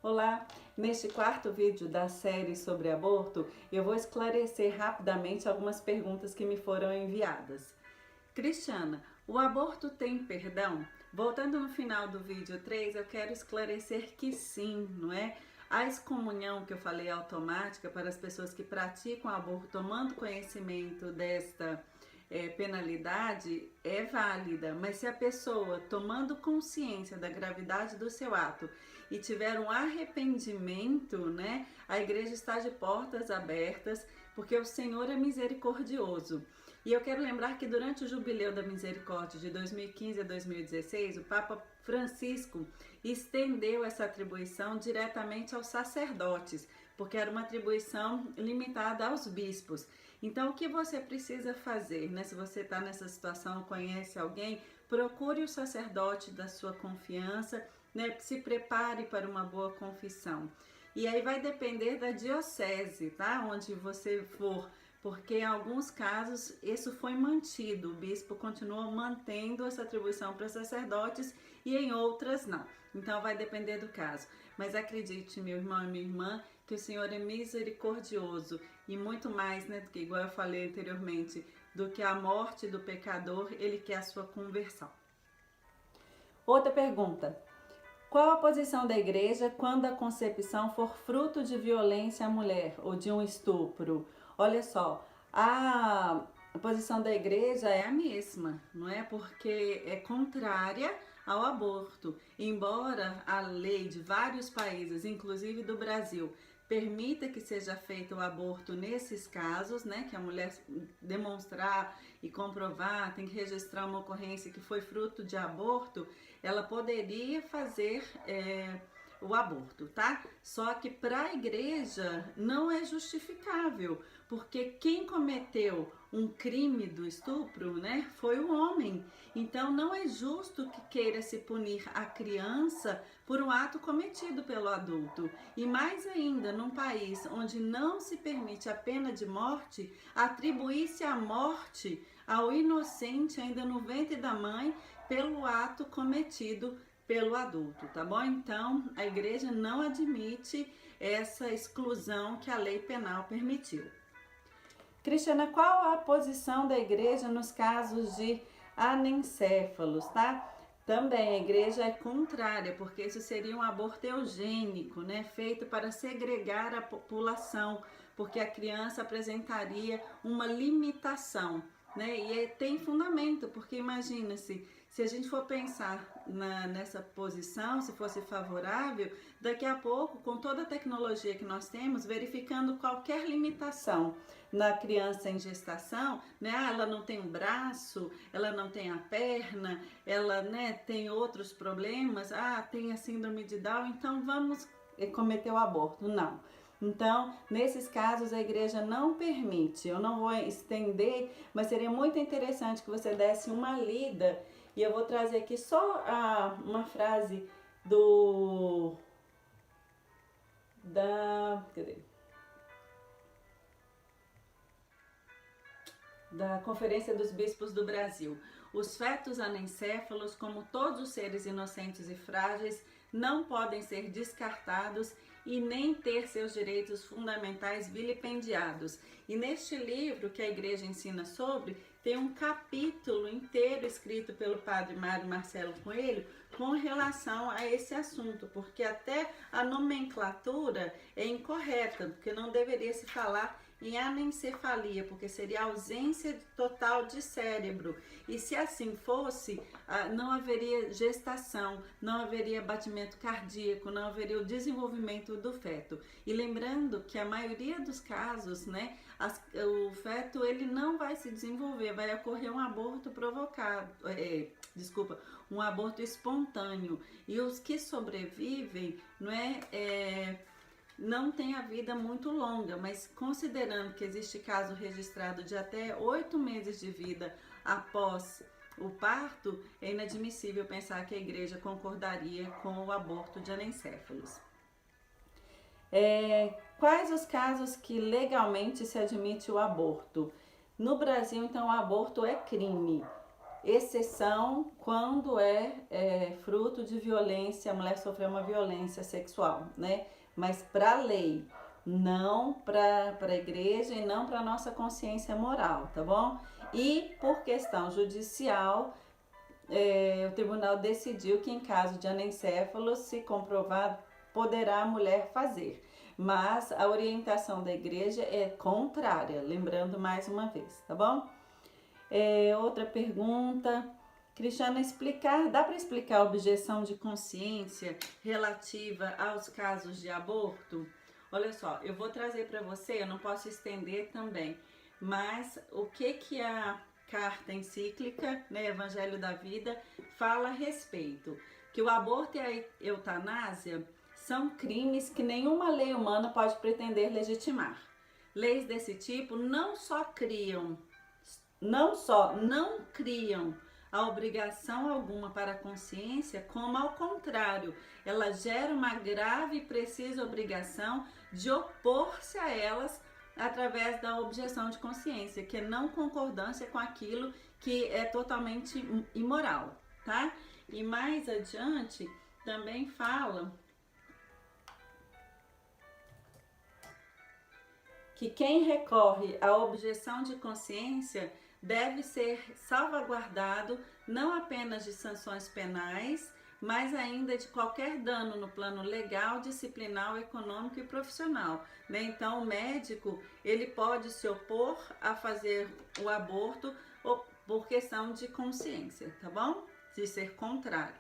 Olá! Neste quarto vídeo da série sobre aborto, eu vou esclarecer rapidamente algumas perguntas que me foram enviadas. Cristiana, o aborto tem perdão? Voltando no final do vídeo 3, eu quero esclarecer que sim, não é? A excomunhão que eu falei automática para as pessoas que praticam aborto tomando conhecimento desta penalidade é válida, mas se a pessoa tomando consciência da gravidade do seu ato e tiver um arrependimento, né, a igreja está de portas abertas, porque o Senhor é misericordioso. E eu quero lembrar que durante o Jubileu da Misericórdia de 2015 a 2016, o Papa Francisco estendeu essa atribuição diretamente aos sacerdotes, porque era uma atribuição limitada aos bispos. Então, o que você precisa fazer, né? Se você está nessa situação, conhece alguém, procure o sacerdote da sua confiança, né? Se prepare para uma boa confissão. E aí vai depender da diocese, tá? Onde você for, porque em alguns casos isso foi mantido, o bispo continua mantendo essa atribuição para sacerdotes e em outras não. Então vai depender do caso. Mas acredite, meu irmão e minha irmã, que o Senhor é misericordioso e muito mais, né, do que, igual eu falei anteriormente, do que a morte do pecador, ele quer a sua conversão. Outra pergunta. Qual a posição da igreja quando a concepção for fruto de violência à mulher ou de um estupro? Olha só, a posição da igreja é a mesma, não é? Porque é contrária ao aborto. Embora a lei de vários países, inclusive do Brasil, permita que seja feito o aborto nesses casos, né? Que a mulher demonstrar e comprovar, tem que registrar uma ocorrência que foi fruto de aborto, ela poderia fazer o aborto, tá? Só que para a igreja não é justificável, porque quem cometeu um crime do estupro, né, foi o homem. Então não é justo que queira se punir a criança por um ato cometido pelo adulto. E mais ainda, num país onde não se permite a pena de morte, atribuir-se a morte ao inocente ainda no ventre da mãe pelo ato cometido pelo adulto, tá bom? Então, a igreja não admite essa exclusão que a lei penal permitiu. Cristiana, qual a posição da igreja nos casos de anencéfalos, tá? Também a igreja é contrária, porque isso seria um aborto eugênico, né? Feito para segregar a população, porque a criança apresentaria uma limitação, né? E tem fundamento, porque imagina se a gente for pensar nessa posição, se fosse favorável, daqui a pouco, com toda a tecnologia que nós temos, verificando qualquer limitação na criança em gestação, né? Ela não tem um braço, ela não tem a perna, ela, né, tem outros problemas, tem a síndrome de Down, então vamos cometer o aborto. Não. Então, nesses casos, a igreja não permite. Eu não vou estender, mas seria muito interessante que você desse uma lida. E eu vou trazer aqui só uma frase da Conferência dos Bispos do Brasil. Os fetos anencéfalos, como todos os seres inocentes e frágeis, não podem ser descartados e nem ter seus direitos fundamentais vilipendiados. E neste livro que a igreja ensina sobre, tem um capítulo inteiro escrito pelo padre Mário Marcelo Coelho com relação a esse assunto, porque até a nomenclatura é incorreta, porque não deveria se falar em anencefalia, porque seria ausência total de cérebro. E se assim fosse, não haveria gestação, não haveria batimento cardíaco, não haveria o desenvolvimento do feto. E lembrando que a maioria dos casos, né, o feto ele não vai se desenvolver, vai ocorrer um aborto provocado, um aborto espontâneo. E os que sobrevivem, não tem a vida muito longa, mas considerando que existe caso registrado de até 8 meses de vida após o parto, é inadmissível pensar que a igreja concordaria com o aborto de anencéfalos. Quais os casos que legalmente se admite o aborto? No Brasil, então, o aborto é crime. exceção quando é fruto de violência, a mulher sofreu uma violência sexual, né? Mas para a lei, não para a igreja e não para a nossa consciência moral, tá bom? E por questão judicial, o tribunal decidiu que em caso de anencefalo, se comprovado, poderá a mulher fazer. Mas a orientação da igreja é contrária, lembrando mais uma vez, tá bom? Outra pergunta, Cristiana, dá para explicar a objeção de consciência relativa aos casos de aborto? Olha só, eu vou trazer para você, eu não posso estender também, mas o que a carta encíclica, né, Evangelho da Vida, fala a respeito? Que o aborto e a eutanásia são crimes que nenhuma lei humana pode pretender legitimar. Leis desse tipo não não criam a obrigação alguma para a consciência, como ao contrário, ela gera uma grave e precisa obrigação de opor-se a elas através da objeção de consciência, que é não concordância com aquilo que é totalmente imoral, tá? E mais adiante também fala que quem recorre à objeção de consciência deve ser salvaguardado não apenas de sanções penais, mas ainda de qualquer dano no plano legal, disciplinar, econômico e profissional, né? Então o médico, ele pode se opor a fazer o aborto por questão de consciência, tá bom? De ser contrário.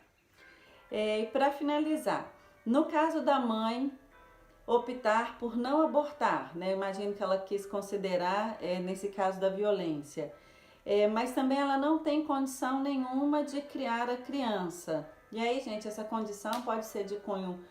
E para finalizar, no caso da mãe optar por não abortar, né? Eu imagino que ela quis considerar nesse caso da violência. Mas também ela não tem condição nenhuma de criar a criança. E aí, gente, essa condição pode ser de cunho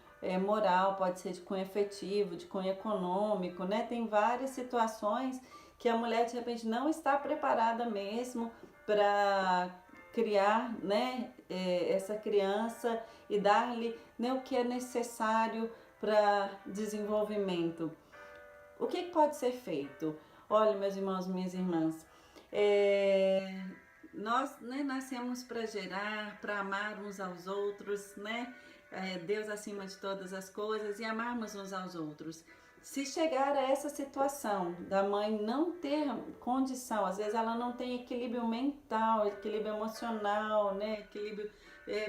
moral, pode ser de cunho efetivo, de cunho econômico, né? Tem várias situações que a mulher, de repente, não está preparada mesmo para criar, né, essa criança e dar-lhe, né, o que é necessário para desenvolvimento. O que pode ser feito? Olha, meus irmãos, minhas irmãs, nós, né, nascemos para gerar, para amar uns aos outros, né? Deus acima de todas as coisas e amarmos uns aos outros. Se chegar a essa situação da mãe não ter condição, às vezes ela não tem equilíbrio mental, equilíbrio emocional, né? Equilíbrio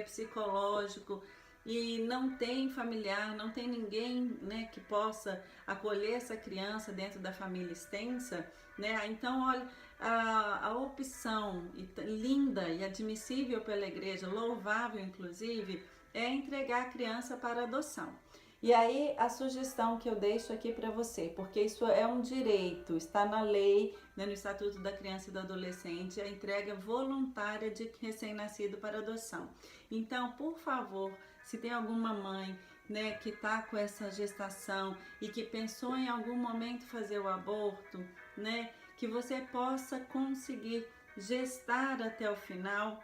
psicológico, e não tem familiar, não tem ninguém, né, que possa acolher essa criança dentro da família extensa, né? Então, olha, a opção linda e admissível pela igreja, louvável inclusive, é entregar a criança para adoção. E aí a sugestão que eu deixo aqui para você, porque isso é um direito, está na lei, né, no Estatuto da Criança e do Adolescente, a entrega voluntária de recém-nascido para adoção. Então, por favor, se tem alguma mãe, né, que está com essa gestação e que pensou em algum momento fazer o aborto, né, que você possa conseguir gestar até o final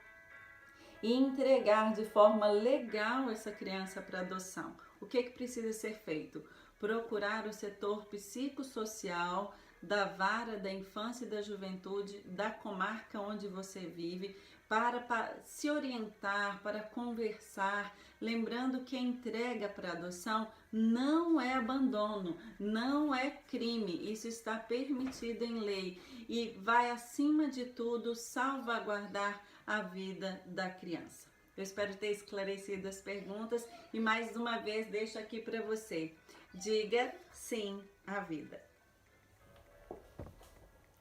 e entregar de forma legal essa criança para adoção. O que precisa ser feito? Procurar o setor psicossocial da vara da infância e da juventude da comarca onde você vive para se orientar, para conversar, lembrando que a entrega para adoção não é abandono, não é crime, isso está permitido em lei e vai acima de tudo salvaguardar a vida da criança. Eu espero ter esclarecido as perguntas e mais uma vez deixo aqui para você. Diga sim à vida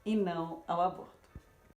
e não ao aborto.